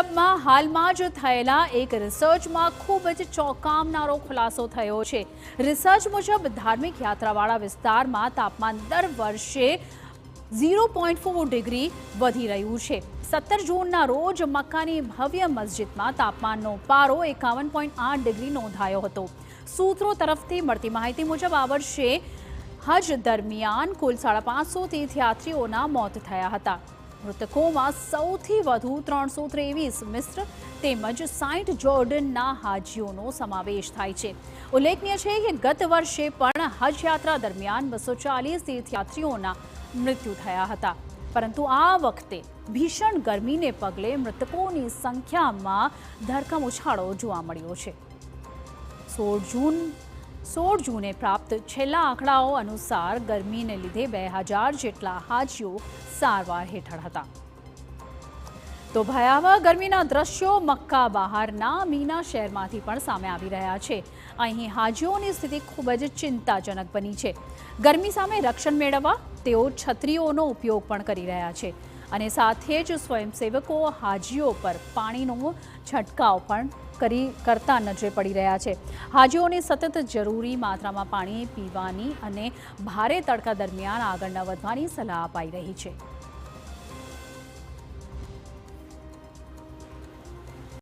મુજબમાં હાલમાં જ થયેલા એક રિસર્ચમાં ખૂબ જ ચોંકાવનારો ખુલાસો થયો છે। રિસર્ચ મુજબ ધાર્મિક યાત્રાવાળા વિસ્તારમાં તાપમાન દર વર્ષે 0.4 ડિગ્રી વધી રહ્યું છે। 17 જૂનના રોજ મક્કાની ભવ્ય મસ્જિદમાં તાપમાનનો પારો 51.8 ડિગ્રી નોંધાયો હતો। સૂત્રો તરફથી મળતી માહિતી મુજબ આ વર્ષે હજ દરમિયાન કુલ 550 તીર્થયાત્રીઓના મોત થયા હતા। મૃતકોમાં સૌથી વધુ 323 મિસ્ર તેમજ 60 જોર્ડનના હાજીઓનો સમાવેશ થાય છે। ઉલ્લેખનીય છે કે ગત વર્ષે પણ હજ યાત્રા દરમિયાન 240 તીર્થયાત્રીઓના મૃત્યુ થયા હતા, પરંતુ આ વખતે ભીષણ ગરમીને પગલે મૃતકોની સંખ્યામાં ધરખમ ઉછાળો જોવા મળ્યો છે। 16 જૂને પ્રાપ્ત છેલ્લા આંકડાઓ અનુસાર ગરમીને લીધે 2000 જેટલા હાજીઓ સારવાર હેઠળ હતા। તો ભયાવહ ગરમીના દ્રશ્યો મક્કા બહારના મીના શહેરમાંથી પણ સામે આવી રહ્યા છે। અહીં હાજીઓની સ્થિતિ ખૂબ જ ચિંતાજનક બની છે। ગરમી સામે રક્ષણ મેળવવા તેઓ છત્રીઓનો ઉપયોગ પણ કરી રહ્યા છે અને સાથે જ સ્વયંસેવકો હાજીઓ પર પાણીનો છંટકાવ પણ કરતા નજરે પડી રહ્યા છે। હાજીઓને સતત જરૂરી માત્રામાં પાણી પીવાની અને ભારે તડકા દરમિયાન આગળ ન વધવાની સલાહ અપાઈ રહી છે।